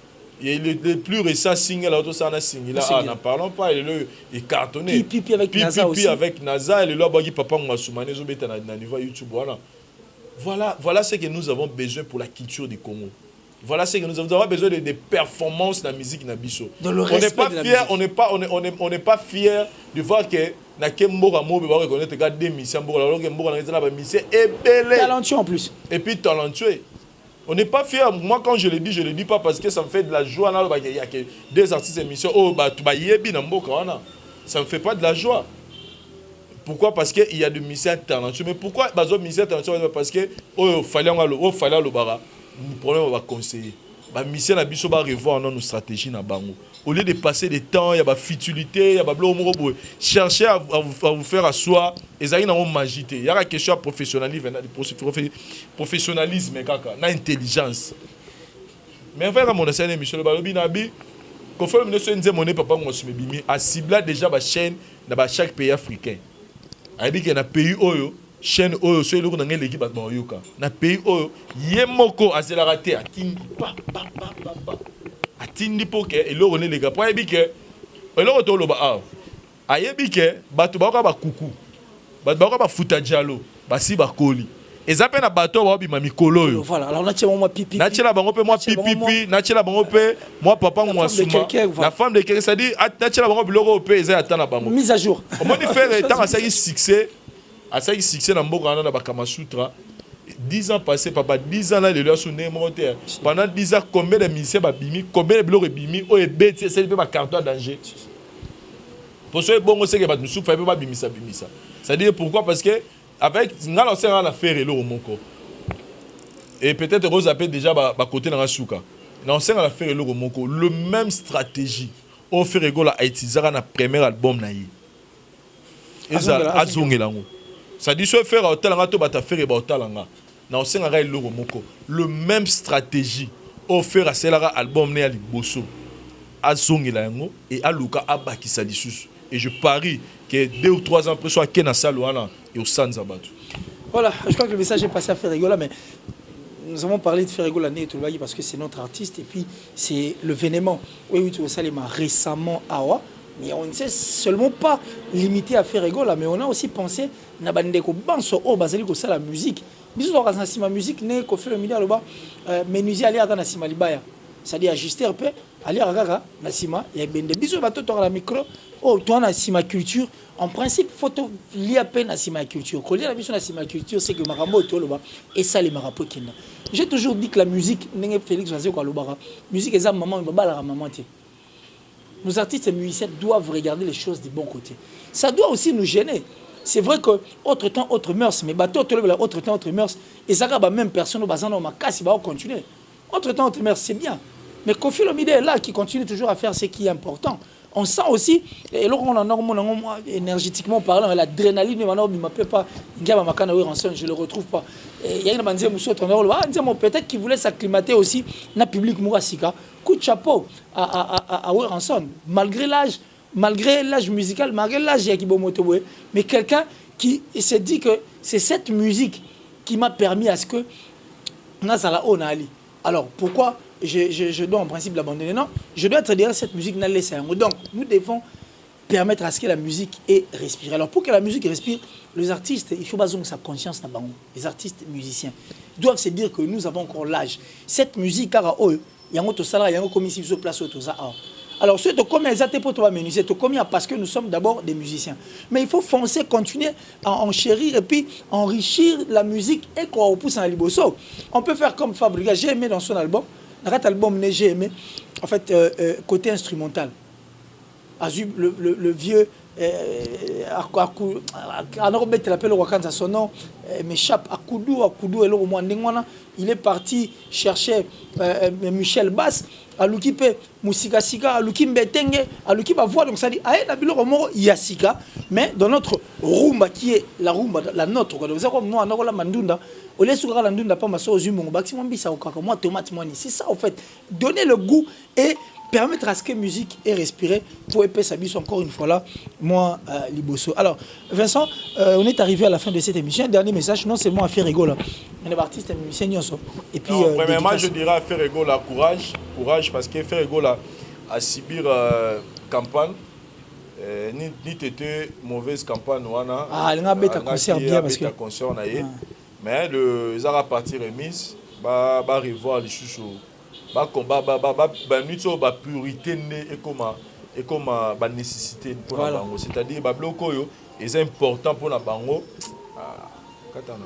Et le plus récent single, n'en parlons pas. Il est cartonné. Pipi avec NASA aussi. Pipi avec NASA. Il est là, papa m'a soumane, na niveau YouTube. Voilà ce que nous avons besoin pour la culture du Congo. Voilà ce que nous avons besoin de performances dans la musique Nabiso. On n'est pas fier, on n'est pas fier de voir que na Kemboga Mobe va reconnaître que des missions talentueux en plus. Et puis talentueux. On n'est pas fier. Moi quand je le dis pas parce que ça me fait de la joie là il y a que des artistes émissions oh bah tu yebi na mboka wana. Ça me fait pas de la joie. Pourquoi? Parce que il y a des musiciens talentueux. Mais pourquoi bazo musiciens talentueux? Parce que oh fallait le bara. Le problème va conseiller. Les missions na biso va revoir nos stratégies na bango. Au lieu de passer des temps, il y a la futilité, il y a la chercher à vous faire asseoir. Et ça y est dans magie. Il y a la question de professionnalisme, d'intelligence. Mais enfin, mon ancien émission le balobi nabi, Kofi Olomide so nze moné papa ngosumé bimi a cibla déjà ba chaîne dans chaque pays africain. A dit que na pays oyo chaîne oyo so eloko na ngé l'équipe ba yoka. Na pays oyo yemoko azela raté atindi pa. Atindi poke eloko ne les gars. Pour ebi que eloko to loba a. Ayebi que bato ba ka ba kuku. Bato ba ka ba futa dialo, ba si ba koli. Ezape na bato ba bima mikolo yo. Voilà, alors na tchela moi pipi. Na tchela bango pe moi pipi, na tchela bango pe moi papa moi souma. La femme de quelqu'un ça dit na tchela bango biloko pe eza atana bango. Mise à jour. Au moins faire étant à ça succès na mboka na ba Kama Sutra. 10 ans passés papa 10 ans là le leur sous monter. Pendant 10 ans combien de musiciens ba bimi, combien de biloko bimi o ebeti c'est pas carton à danger. Pour ce bon c'est que ba nous souffre pas bimisa. Ça dit pourquoi parce que avec ngala on a faire le romoko et peut-être Rose a déjà ba côté dans la souka na on sait à faire le romoko le même stratégie on fait rigola Haïti zara na premier album na yi eza azongelango ça dit so faire hôtel nga to bata faire ba hôtel nga na on sait à le romoko le même stratégie on fait à cela album na liboso azongelango et aluka abakisa lisusu et je parie que 2 ou 3 ans après soit Kena Salouana et au Sanzabatu. Voilà, je crois que le message est passé à Ferregola, mais nous avons parlé de Ferregola Nétoulobaï parce que c'est notre artiste et puis c'est le vénément. Oui, tu vois ça, récemment à Awa, mais on ne s'est seulement pas limité à Ferregola, mais on a aussi pensé à Bandeko Banso, au Basaliko, ça la musique. Bisous, on a la musique, né, qu'on fait le milieu là-bas, mais nous y allons à Nassima Libaya. C'est-à-dire ajuster un peu, aller à Gaga, Nassima, il y a des bisous, bateau, tu as la micro. Oh, toi, Nassima culture. En principe, il faut lier à peine Nassima culture. Quand on a la Nassima culture, c'est que Marambo est là et ça, les Marapo qui là. J'ai toujours dit que la musique, n'est Félix Vazé ou la musique, est maman, la maman. Nos artistes et musiciens doivent regarder les choses du bon côté. Ça doit aussi nous gêner. C'est vrai que autre temps, autre mœurs, mais bateau, autre temps, autre mœurs, et ça va même personne au bazar, on va continuer. Autre temps, autre mœurs, c'est bien. Mais Kofi Olomide est là qui continue toujours à faire ce qui est important. On sent aussi, et là on a énergétiquement parlant, l'adrénaline, je ne le retrouve pas. Il y a une peut-être qu'il voulait s'acclimater aussi dans le public Mourassika. Coup de chapeau à Weranson, malgré l'âge musical, malgré l'âge Yakibo, mais quelqu'un qui s'est dit que c'est cette musique qui m'a permis à ce que Nazala Onali. Alors pourquoi je dois en principe l'abandonner? Non, je dois être derrière cette musique. Donc nous devons permettre à ce que la musique ait respiré. Alors pour que la musique respire, les artistes, il faut baser sa conscience là-bas. Les artistes musiciens doivent se dire que nous avons encore l'âge. Cette musique, car il y a un autre salaire, il y a un commis sur place. Alors ceux qui comme les athées pour toi menuisier, parce que nous sommes d'abord des musiciens. Mais il faut foncer, continuer à enchérir et puis enrichir la musique et qu'on pousse en liboso. On peut faire comme Fabrica, j'ai aimé dans son album. Dans cet album, j'ai aimé, en fait, côté instrumental. Azub, le vieux, son nom m'échappe, Akoudou, il est parti chercher Michel Bass, Aloukipe, Moussika, Aloukim Betenge, Aloukim va voir, donc ça dit, il y a Sika, mais dans notre rumba qui est la rumba, la nôtre, c'est ça en fait, donner le goût et permettre à ce que la musique ait respiré pour épaisser sa bise encore une fois là, moi, Liboso. Alors, Vincent, on est arrivé à la fin de cette émission. Un dernier message, non seulement à faire rigoler, on est artiste et musicien. Et puis, premièrement, je dirais à faire rigoler, courage, parce que faire rigoler à subir campagne, ni t'étais mauvaise campagne, il y a un concert bien parce que. Mais le Zara partie remise, va revoir les chouchous. Ba combat ba purité et comme ba nécessité pour la bango, c'est-à-dire ba bloko yo est important pour la bango katana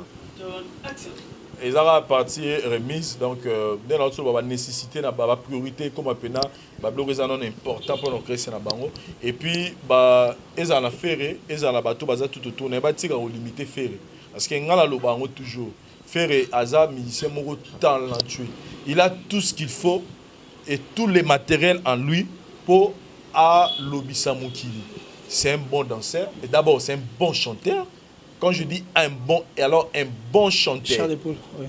et ça va partir remise donc dans l'autre ba nécessité na ba priorité comme pena ba bloko est non important pour nos créer na bango et puis ba eza na ferré eza na bato baza tout tourner ba tira au limiter ferré parce que ngala lo bango toujours ferré aza musicien moko talentueux. Il a tout ce qu'il faut et tous les matériels en lui pour à l'Obissa Moukili. C'est un bon danseur et d'abord c'est un bon chanteur. Quand je dis un bon, et alors un bon chanteur. Chair de poule, oui.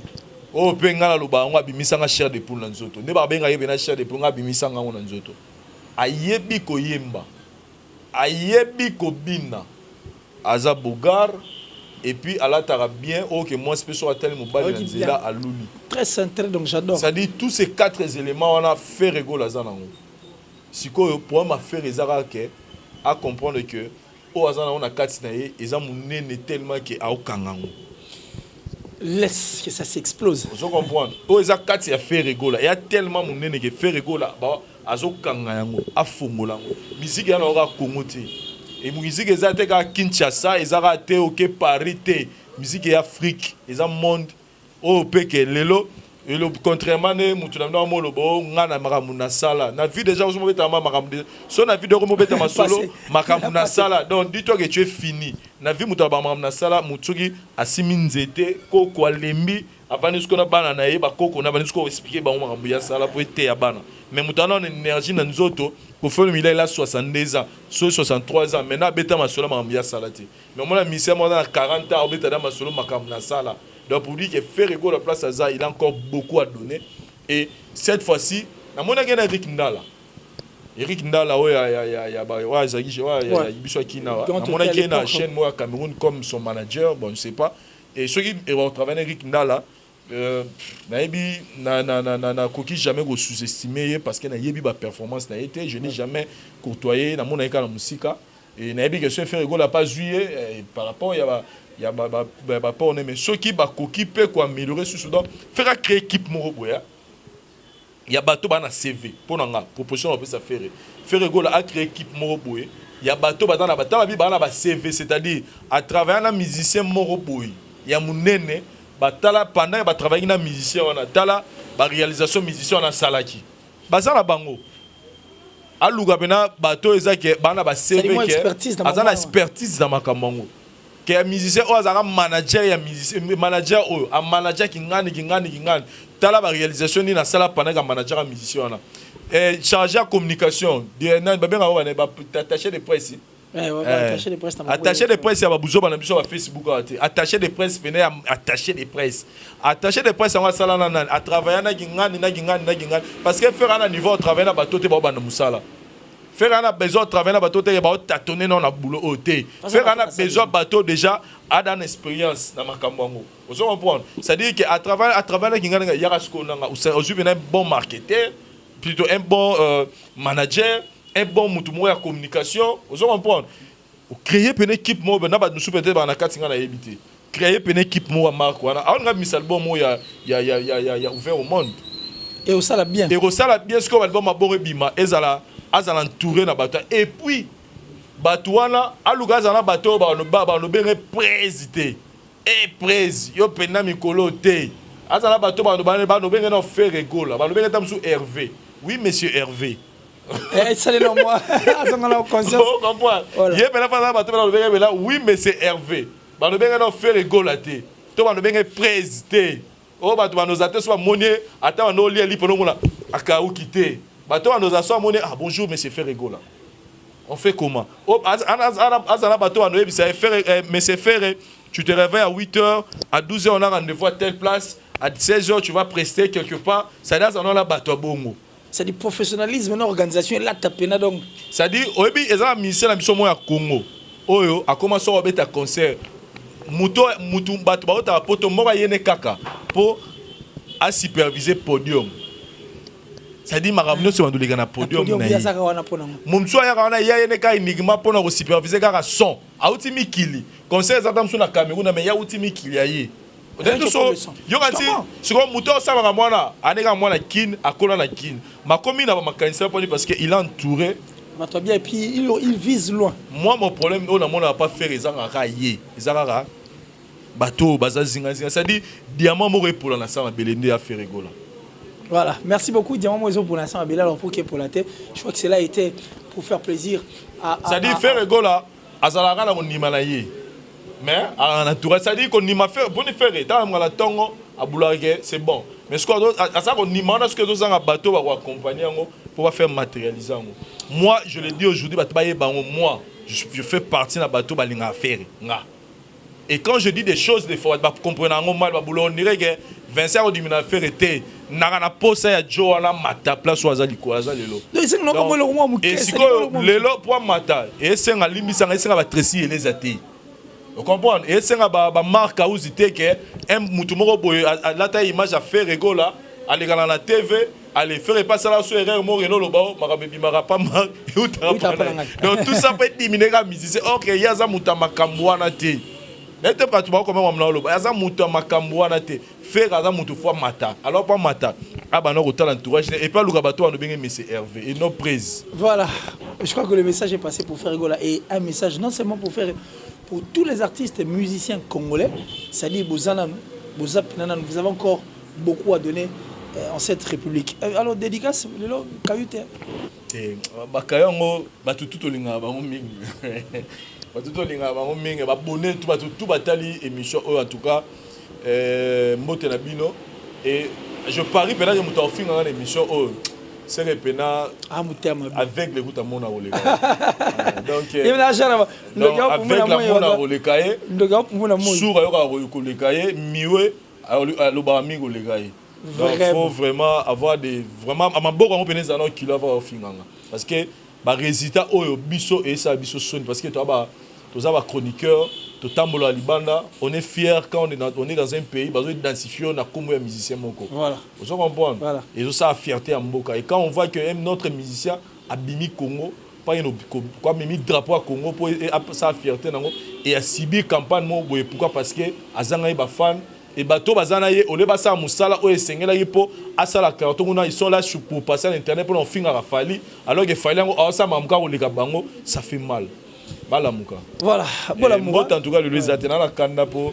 Oh, penga la loba, on a bimisanga chair de poule dans zoto. Ne ba benga yebena chair de poule, on a bimisanga on dans zoto. ayebi koyemba ayebi kobina aza bogar et puis alatara bien ok moi spécial tel mobile na nzela aluli très centré donc j'adore. ça dit tous ces 4 éléments on a fait rigolo à zanango siko pour ma faire ezara ke à comprendre que o azana on a 4 na ye eza munene tellement que a okangango Laisse que ça s'explose. vous comprenez o eza 4 ya faire rigolo il y a tellement munene que faire rigolo ba azokanga yango afongolango musique yana ora Congo te et musique eza te ka Kinshasa ezara te ok Paris te musique ya Afrique eza monde o peke lelo et le contrairement ne mutu na mo lobo ngana makamu na sala na vie déjà vous mobeta makamu so na vie de mobeta masolo makamu na sala donc dis-toi que tu es fini na vie mutu ba makamu na sala mutuki asimi nzete koko alembi avani ce qu'on a bana na ye ba koko na bani ce qu'on expliquer ba makamu ya sala pour être ya bana mais mutu na énergie na nzoto pour faire le il a 62 ans so 63 ans maintenant beta masolo makamu ya sala te mais moi la mission moi dans 40 ans beta da masolo makamu na sala. Donc pour dire que Ferrego la place à ça, il a encore beaucoup à donner. Et cette fois-ci, on a gagné Eric Ndala. Eric Ndala, on a gagné la chaîne moi Cameroun comme son manager, bon je sais pas. Et ceux qui ont travaillé Eric Ndala, na coquille jamais sous-estimé parce que na yebi ba performance na été, je n'ai jamais courtoyé na mon école la musique et na yebi que ce Ferrego la pas joué par rapport il y a pas on mais ceux qui ba coquille peut quoi améliorer sur Soudan faire créer équipe moroboya il y a bateau ba na CV pour nga proposition on peut ça faire rigolo a créer équipe moroboya il y a bateau ba dans la bateau ba na ba CV c'est-à-dire à travers un musicien moroboya il y a munene batala pendant ba travailler na musicien on a tala ba réalisation musicien on a salaki bazala bango aluga bena bateau ezake ba na ba CV ke azana expertise dans makambo que un musicien ou un manager ya musicien manager ou un manager qui gagne tala ba réalisation ni na sala pendant que manager un musicien là et chargé à communication na ba bien ba attaché de presse attaché de presse ya ba buzo ba na biso ba Facebook attaché de presse venez attaché de presse on va sala na à travailler na gingani parce que faire un niveau travailler na bato te ba na musala faire un besoin de travailler na bateau te ba tâtonner non na boulot oté faire un besoin bateau déjà a dans expérience na makambongo vous comprenez c'est à dire que à travers la kingana ya rasko nanga aujourd'hui un bon marketeur plutôt un bon manager un bon mutumo ya communication vous comprenez créer une équipe mo na ba nous peut-être ba na katinga na yebité créer une équipe mo marque wana on a mis album mo ya ouvert au monde et au sala bien ce qu'on va album abore bima ezala azala entouré na bato et puis bato wana aluga azala bato ba no benge président et président yo pena mikolo te azala bato ba no benge no faire rigolo ba no benge tamsu Hervé oui monsieur Hervé salut non moi azanga la conscience vous comprenez yé pena fa bato ba no benge là oui monsieur Hervé ba no benge no faire rigolo te to ba no benge président o bato ba no zate so ba monier ata no lia li pono mona aka ou quitter bateau à nos assois monnaie ah bonjour monsieur Ferrego là on fait comment oh azana bateau à nous ça faire monsieur Ferré tu te réveilles à 8h à 12h on a rendez-vous à telle place à 16h tu vas prester quelque part ça dit on a la bateau bongo c'est du professionnalisme dans organisation là tapena donc ça dit obi ezala ministère na biso mo ya Congo oyo a commencé à beta concert mutu bato ba ta poto mo ba yene kaka pour à superviser podium. Ça dit maramno se wandu ligana podium na yi. Mumso ya kana ya yene ka enigma pona ko superviser ka son. Auti mikili. Conseil za tamso na Cameroun mais ya uti mikili ayi. Dentro so yo kanti siko muto sa ba mwana aneka mwana kin akola na kin. Makomi na ba makanisa poni parce que il est entouré. Mato bien et puis il vise loin. Moi mon problème on a mona pas faire ezanga ka yé. Ezanga bateau bazazinga zinga. Ça dit diamant mo repola na sa belende ya Ferrego là. Voilà, merci beaucoup Diamant Moiseau pour l'instant, Abela pour la tête. Je crois que cela a été pour faire plaisir à ça dit Ferrego là, azalaka na nimanaye. Mais à naturel, ça dit qu'on nima faire bon faire dans la tongo à boulage, c'est bon. Mais ce qu'on à ça qu'on nimana ce que nous en bateau va accompagner pour faire matérialiser. Moi, je le dis aujourd'hui moi, je fais partie d'un bateau balinga faire. Et quand je dis des choses des fois, comprendre mal, on dirait que Vincent odimina faire été na posa ya Joana mata place wazali ko azali lo. Donc c'est non comme le roi mu. Et siko lelo pour mata et senga limbisa nga senga ba Tracy Eleza te. Vous comprenez? Et senga ba marque a usité que un mutu moko boy la ta image à faire rigola aller dans la TV aller faire passer la sur erreur mo reno lo ba makabebi marapa ma donc tout ça peut être diminué comme musicien. OK, il y a za muta makambo wana te. N'était pas tout comme on a lo. Il y a za muta makambo wana te. Faire à mutu fois mata. Alors pas mata. Ah bah non autant l'entourage et pas le gabato on bien monsieur Hervé et nos prises. Voilà. Je crois que le message est passé pour faire rigoler et un message non seulement pour faire pour tous les artistes et musiciens congolais, c'est-à-dire Bozana, Bozapinana, vous avez encore beaucoup à donner en cette république. Alors dédicace le Kayute. Eh bakayongo batututo linga bango mingi. Batututo linga bango mingi ba bonner tout batali émission en tout cas mbote na bino et je parie peut-être que muta ofinga na émission c'est repena avec les routes à mon donc avec la mona olekaye sur ayoka kolekaye miwe aloba amigo lekaye. Donc il faut vraiment avoir des vraiment à ma boka on peut nous qui va au finganga parce que ba résultat oyo biso et ça biso sonne parce que toi ba chroniqueur to tambola libanda on est fier quand on est dans un pays bazo identifier na comme un musicien moko voilà vous comprenez voilà. Et ça fierté à mboka et quand on voit que notre musicien a bimi Congo pas une quoi mimi drapeau à Congo pour ça fierté nango et a sibi campagne mo boye pourquoi parce que azanga ba fan et bateau bazana ye ole basa musala o esengela yipo asala karton ils sont là pour passer à l'internet pour on finir à fali alors que fali ngo ça mamuka o leka bango ça fait mal balamuka voilà balamuka en tout cas le les atena la kanda pour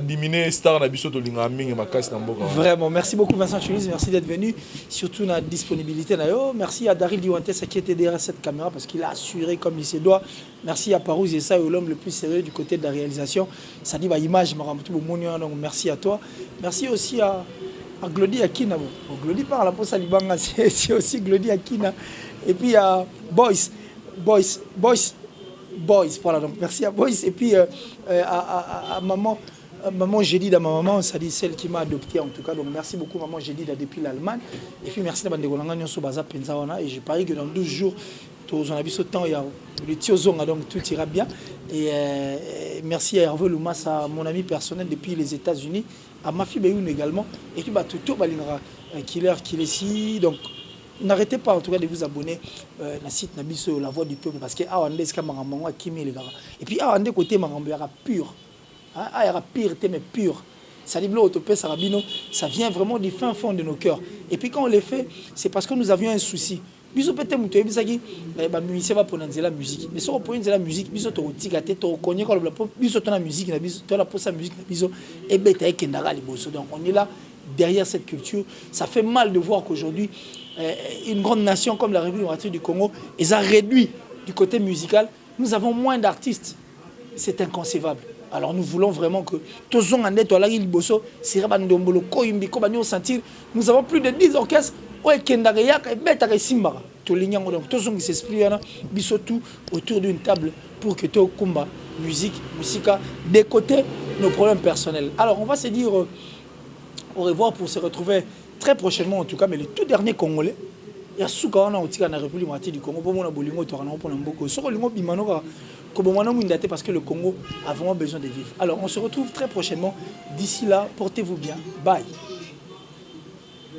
diminuer star na biso to linga mingi makasi na mboka. Vraiment, merci beaucoup Vincent Chulis, merci d'être venu, surtout la disponibilité na yo. Merci à Daryl Diwantes qui était derrière cette caméra parce qu'il a assuré comme il se doit. Merci à Parouze et ça l'homme le plus sérieux du côté de la réalisation. Ça dit bah image maramtu bomonyo donc merci à toi. Merci aussi à Glody Akina. Glody par la poste Libanga c'est aussi Glody Akina et puis à Boys. Voilà, donc merci à Boys et puis à maman Gédida, ma maman, ça dit celle qui m'a adopté en tout cas, donc merci beaucoup maman Gédida depuis l'Allemagne et puis merci à Bandegolanga Nyonso Baza Penzawana et je parie que dans 12 jours tous on a vu ce temps il y a le Tiozonga donc tout ira bien et merci à Hervé Lumas, à mon ami personnel depuis les États-Unis, à ma fille Beyoun également et puis tout Balingra Killer ici donc n'arrêtez pas en tout cas de vous abonner na site Nabiso La Voix du Peuple parce que Awande ska marambo Kimi les gars et puis Awande côté marambo yara pur hein yara pire mais pur ça dit blo topé sarabino ça vient vraiment du fin fond de nos cœurs et puis quand on les fait c'est parce que nous avions un souci biso pete muto ebisaki ba musicien va prononcer la musique mais si on prononce la musique biso to tigate to konye ko la biso to na musique na biso to la posa musique na biso et beta ekendara liboso donc on est là derrière cette culture ça fait mal de voir qu'aujourd'hui une grande nation comme la République démocratique du Congo, ils ont réduit du côté musical. Nous avons moins d'artistes. C'est inconcevable. Alors nous voulons vraiment que tous en net là il bosso, Sirabandombolo, Koyimbi, Kobanyo sentir. Nous avons plus de 10 orchestres. Ouais, Kendareya, Betare Simbara. Tout l'ignorant donc tous qui s'expriment là, bisotou autour d'une table pour que tout combat musique, musica, des côtés nos problèmes personnels. Alors on va se dire au revoir pour se retrouver très prochainement en tout cas, mais le tout dernier Congolais, il y a Souka on a aussi dans la République démocratique du Congo pour mon abolingo to rana pour n'amboko. Soko lingo bimano ka kobomano mindate parce que le Congo a vraiment besoin de vivre. Alors on se retrouve très prochainement. D'ici là, portez-vous bien. Bye.